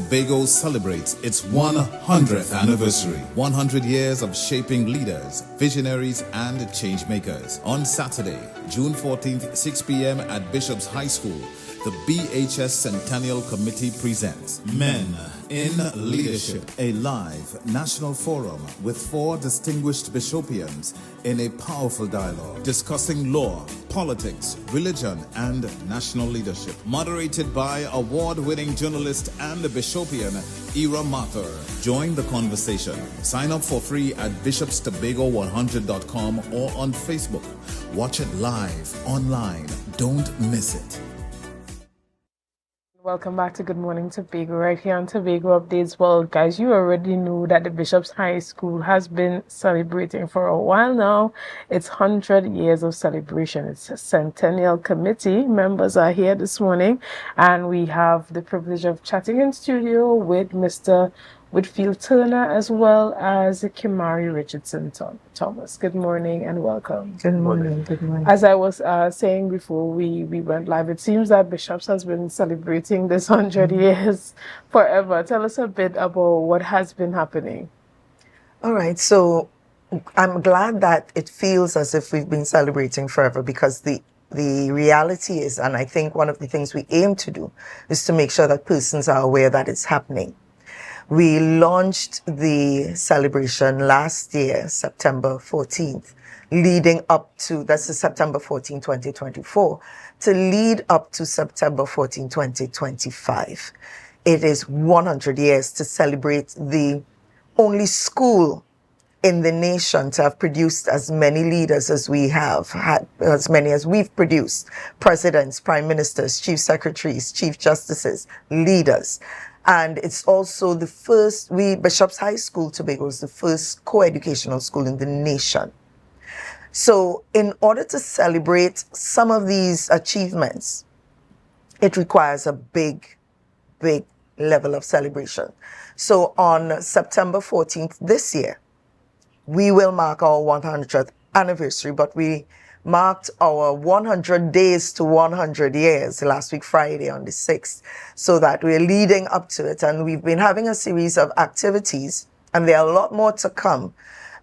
Tobago celebrates its 100th anniversary. 100 years of shaping leaders, visionaries, and change makers. On Saturday, June 14th, 6 p.m. at Bishop's High School, the BHS Centennial Committee presents Men in Leadership, a live national forum with 4 distinguished bishopians in a powerful dialogue discussing law, politics, religion, and national leadership. Moderated by award-winning journalist and bishopian Ira Mathur. Join the conversation. Sign up for free at bishopstobago100.com or on Facebook. Watch it live, online. Don't miss it. Welcome back to Good Morning Tobago, right here on Tobago Updates. Well, guys, you already knew that the Bishop's High School has been celebrating for a while now. It's 100 years of celebration. It's a Centennial Committee. Members are here this morning, and we have the privilege of chatting in studio with Mr. Whithfield Turner as well as Kimarie Richardson-Thomas. Good morning and welcome. Good morning. Good morning. As I was saying before we went live, it seems that Bishops has been celebrating this 100 years forever. Tell us a bit about what has been happening. All right. So I'm glad that it feels as if we've been celebrating forever, because the reality is, and I think one of the things we aim to do, is to make sure that persons are aware that it's happening. We launched the celebration last year, September 14th, leading up to, that's the September 14, 2024, to lead up to September 14, 2025. It is 100 years to celebrate the only school in the nation to have produced as many leaders as we have had, as many as we've produced: presidents, prime ministers, chief secretaries, chief justices, leaders. And it's also the first, Bishop's High School, Tobago, is the first co-educational school in the nation. So in order to celebrate some of these achievements, it requires a big, big level of celebration. So on September 14th this year, we will mark our 100th anniversary, but we marked our 100 days to 100 years last week, Friday on the 6th, so that we're leading up to it. And we've been having a series of activities, and there are a lot more to come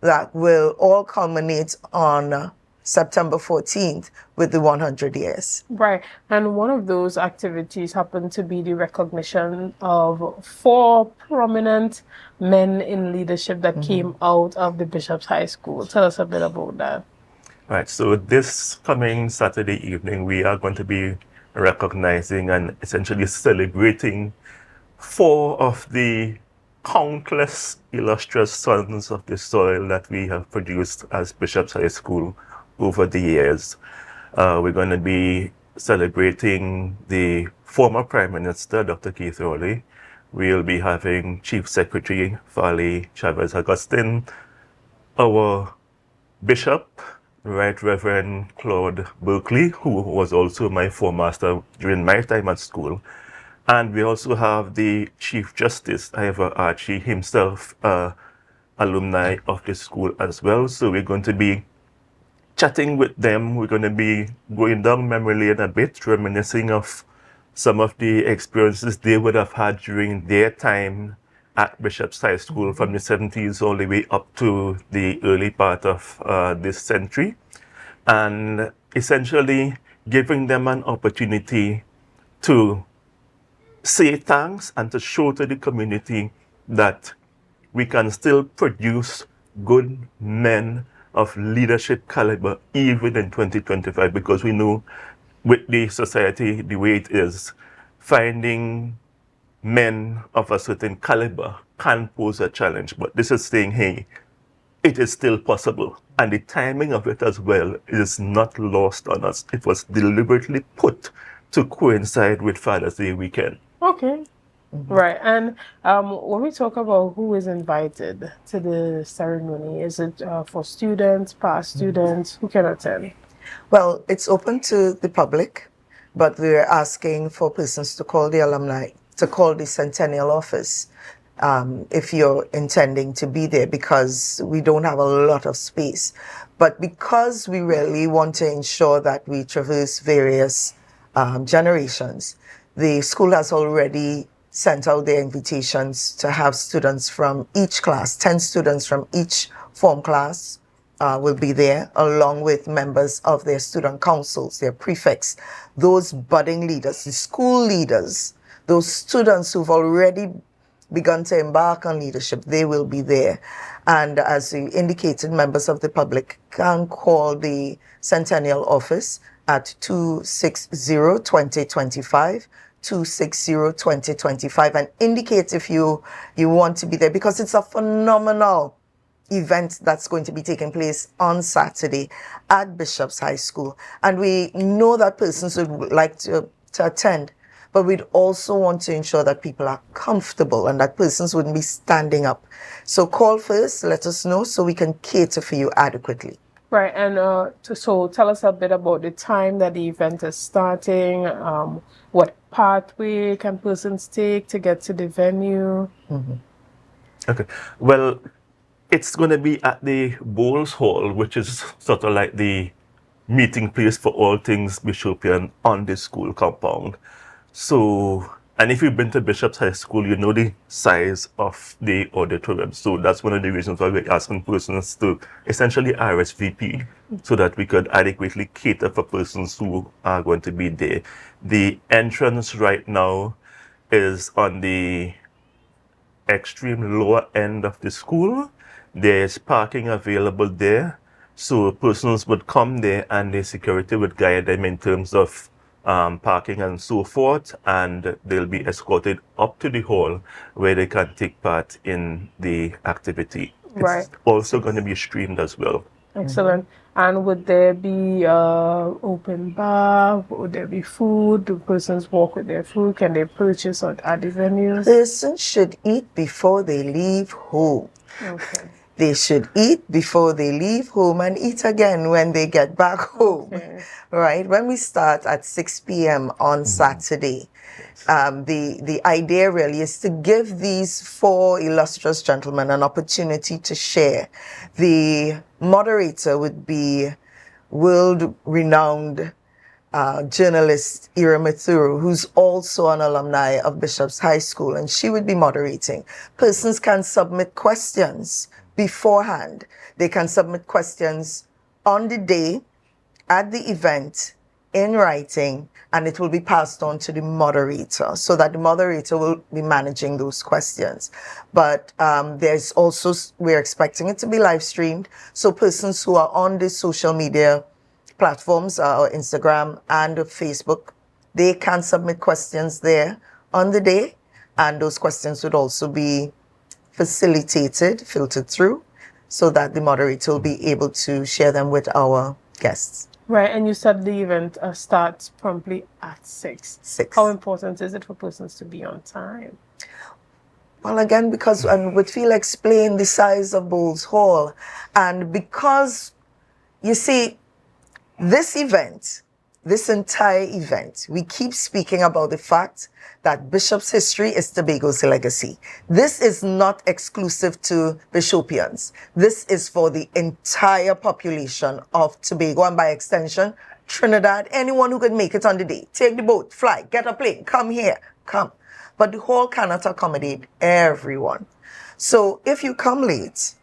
that will all culminate on September 14th with the 100 years. Right. And one of those activities happened to be the recognition of 4 prominent men in leadership that came out of the Bishop's High School. Tell us a bit about that. Right, so this coming Saturday evening, we are going to be recognizing and essentially celebrating 4 of the countless illustrious sons of the soil that we have produced as Bishop's High School over the years. We're going to be celebrating the former Prime Minister, Dr. Keith Rowley. We'll be having Chief Secretary Farley Chavez Augustine, our Bishop, Right Reverend Claude Berkeley, who was also my form master during my time at school. And we also have the Chief Justice, Ivor Archie, himself, alumni of the school as well. So we're going to be chatting with them. We're going to be going down memory lane a bit, reminiscing of some of the experiences they would have had during their time at Bishop's High School from the 70s all the way up to the early part of this century, and essentially giving them an opportunity to say thanks and to show to the community that we can still produce good men of leadership caliber even in 2025, because we know with the society the way it is, finding men of a certain caliber can pose a challenge. But this is saying, hey, it is still possible. And the timing of it as well is not lost on us. It was deliberately put to coincide with Father's Day weekend. Okay. Right. And when we talk about who is invited to the ceremony, is it for students, past students, who can attend? Well, it's open to the public, but we're asking for persons to call the alumni, to call the Centennial office if you're intending to be there, because we don't have a lot of space. But because we really want to ensure that we traverse various generations, the school has already sent out their invitations to have students from each class, 10 students from each form class will be there, along with members of their student councils, their prefects, those budding leaders, the school leaders, those students who've already begun to embark on leadership, they will be there. And as you indicated, members of the public can call the Centennial office at 260-2025, 260-2025, and indicate if you want to be there, because it's a phenomenal event that's going to be taking place on Saturday at Bishop's High School. And we know that persons would like to attend, but we'd also want to ensure that people are comfortable and that persons wouldn't be standing up. So call first, let us know so we can cater for you adequately. Right, and so tell us a bit about the time that the event is starting, what pathway can persons take to get to the venue? Mm-hmm. Okay, well, it's going to be at the Bowles Hall, which is sort of like the meeting place for all things Bishopian on the school compound. So, and if you've been to Bishop's High School, you know the size of the auditorium. So that's one of the reasons why we're asking persons to essentially RSVP so that we could adequately cater for persons who are going to be there. The entrance right now is on the extreme lower end of the school. There's parking available there. So persons would come there and the security would guide them in terms of parking and so forth, and they'll be escorted up to the hall where they can take part in the activity. Right. It's also going to be streamed as well. Excellent. And would there be open bar? Would there be food? Do persons walk with their food? Can they purchase at the venues? Persons should eat before they leave home. Okay. They should eat before they leave home and eat again when they get back home. Okay. Right? When we start at 6 p.m. on Saturday, the idea really is to give these four illustrious gentlemen an opportunity to share. The moderator would be world-renowned journalist Ira Mathuru, who's also an alumni of Bishop's High School, and she would be moderating. Persons can submit questions beforehand. They can submit questions on the day, at the event, in writing, and it will be passed on to the moderator so that the moderator will be managing those questions. But there's also, we're expecting it to be live streamed, so persons who are on the social media platforms, Instagram and Facebook, they can submit questions there on the day, and those questions would also be facilitated, filtered through, so that the moderator will be able to share them with our guests. Right, and you said the event starts promptly at 6. 6. How important is it for persons to be on time? Well, again, because Whithfield explained the size of Bowles Hall, and because, you see, this event, this entire event, we keep speaking about the fact that Bishop's history is Tobago's legacy. This is not exclusive to Bishopians. This is for the entire population of Tobago, and by extension, Trinidad, anyone who could make it on the day. Take the boat, fly, get a plane, come here, come. But the hall cannot accommodate everyone. So if you come late,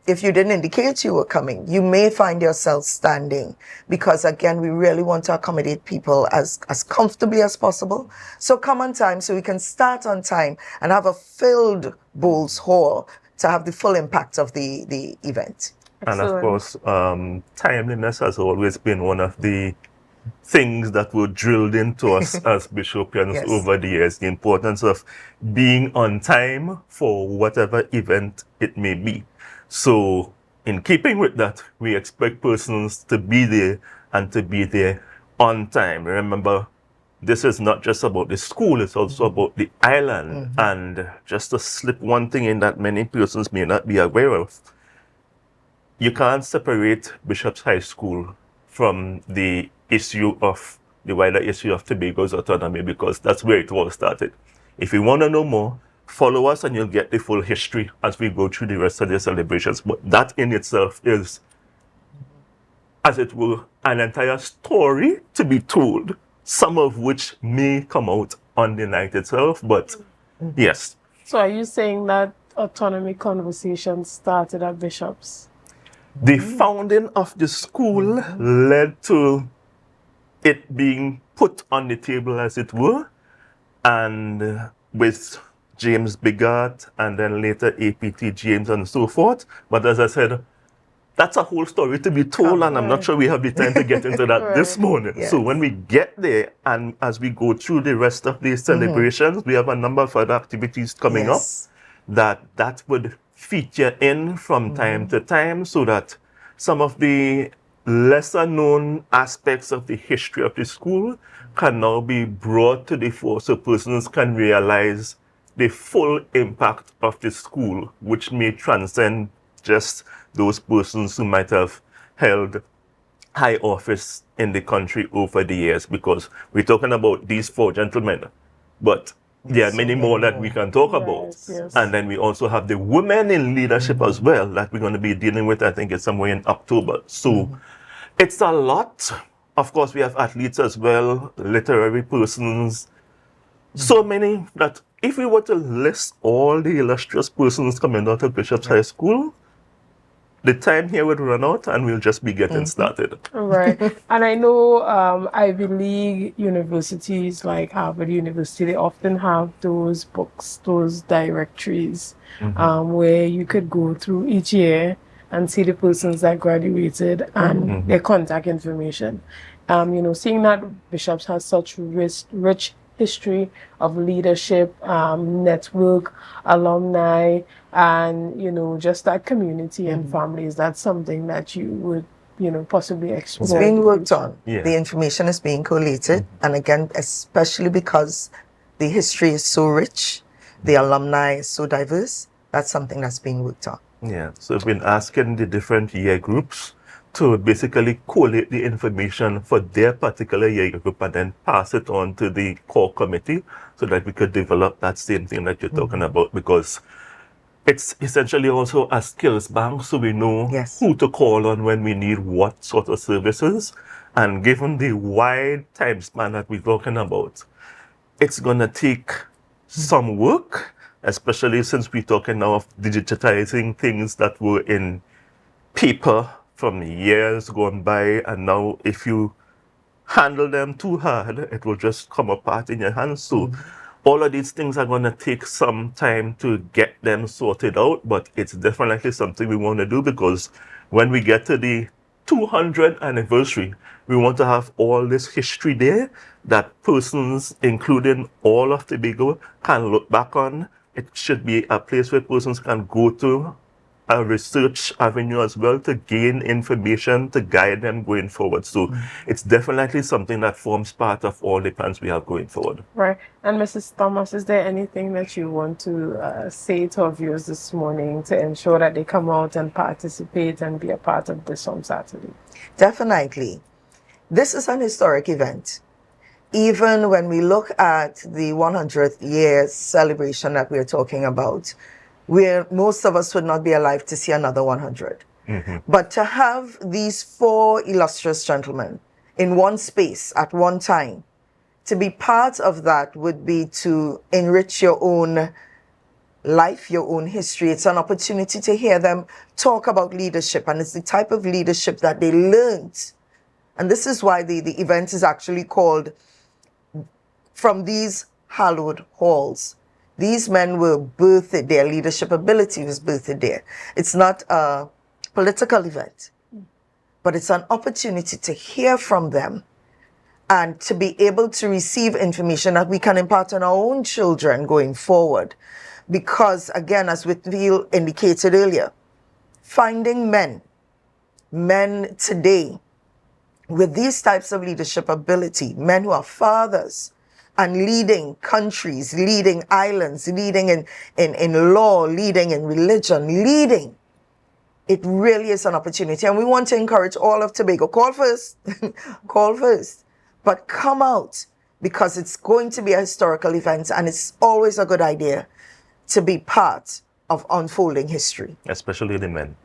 if you didn't indicate you were coming, you may find yourself standing, because again, we really want to accommodate people as comfortably as possible. So come on time so we can start on time and have a filled Bowles Hall to have the full impact of the event. And of course, timeliness has always been one of the things that were drilled into us as Bishopians Yes. over the years, the importance of being on time for whatever event it may be. So in keeping with that, we expect persons to be there and to be there on time. Remember, this is not just about the school, it's also about the island. And just to slip one thing in that many persons may not be aware of, you can't separate Bishop's High School from the issue of the wider issue of Tobago's autonomy, because that's where it all started. If you want to know more, follow us and you'll get the full history as we go through the rest of the celebrations. But that in itself is, as it were, an entire story to be told, some of which may come out on the night itself, but Yes. So are you saying that autonomy conversations started at Bishop's? The founding of the school led to it being put on the table, as it were, and with James Bigart and then later APT James and so forth. But as I said, that's a whole story to be told, and I'm not sure we have the time to get into that this morning. Yes. So when we get there, and as we go through the rest of the celebrations, we have a number of other activities coming up that would feature in from time to time, so that some of the lesser known aspects of the history of the school can now be brought to the fore, so persons can realize the full impact of the school, which may transcend just those persons who might have held high office in the country over the years, because we're talking about these four gentlemen, but there are many more that we can talk about. Yes. And then we also have the women in leadership as well that we're going to be dealing with, I think it's somewhere in October. So it's a lot. Of course, we have athletes as well, literary persons, so many that if we were to list all the illustrious persons coming out of Bishop's High School, the time here would run out and we'll just be getting started. Right. And I know Ivy League universities like Harvard University, they often have those books, those directories, where you could go through each year and see the persons that graduated and their contact information. Seeing that Bishop's has such rich history of leadership, network, alumni, and just that community and families, that's something that you would possibly explore. It's being worked on. Yeah. The information is being collated, and again, especially because the history is so rich, the alumni is so diverse, that's something that's being worked on. Yeah, so we've been asking the different year groups to basically collate the information for their particular year group and then pass it on to the core committee so that we could develop that same thing that you're talking about, because it's essentially also a skills bank, so we know who to call on when we need what sort of services. And given the wide time span that we're talking about, it's going to take some work, especially since we're talking now of digitizing things that were in paper from years gone by, and now if you handle them too hard, it will just come apart in your hands. So all of these things are going to take some time to get them sorted out, but it's definitely something we want to do, because when we get to the 200th anniversary, we want to have all this history there that persons, including all of Tobago, can look back on. It should be a place where persons can go to, a research avenue as well, to gain information to guide them going forward. So it's definitely something that forms part of all the plans we have going forward. Right. And Mrs. Thomas, is there anything that you want to say to our viewers this morning to ensure that they come out and participate and be a part of this on Saturday? Definitely. This is an historic event. Even when we look at the 100th year celebration that we're talking about, where most of us would not be alive to see another 100. But to have these four illustrious gentlemen in one space at one time, to be part of that would be to enrich your own life, your own history. It's an opportunity to hear them talk about leadership, and it's the type of leadership that they learned. And this is why the event is actually called From These Hallowed Halls. These men were birthed, their leadership ability was birthed there. It's not a political event, but it's an opportunity to hear from them and to be able to receive information that we can impart on our own children going forward. Because again, as Whithfield indicated earlier, finding men today with these types of leadership ability, men who are fathers, and leading countries, leading islands, leading in law, leading in religion, leading. It really is an opportunity. And we want to encourage all of Tobago. Call first. Call first. But come out, because it's going to be a historical event, and it's always a good idea to be part of unfolding history. Especially the men.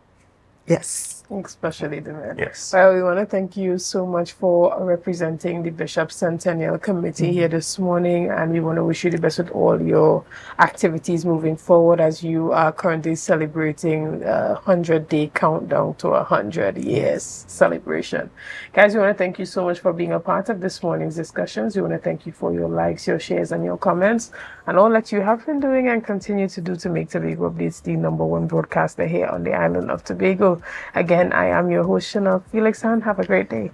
Yes. Especially the men. Yes. Well, we want to thank you so much for representing the Bishop Centennial Committee here this morning, and we want to wish you the best with all your activities moving forward as you are currently celebrating 100-day countdown to 100 years celebration. Guys, we want to thank you so much for being a part of this morning's discussions. We want to thank you for your likes, your shares, and your comments, and all that you have been doing and continue to do to make Tobago Updates the #1 broadcaster here on the island of Tobago. Again, I am your host, Shenell Felix, and have a great day.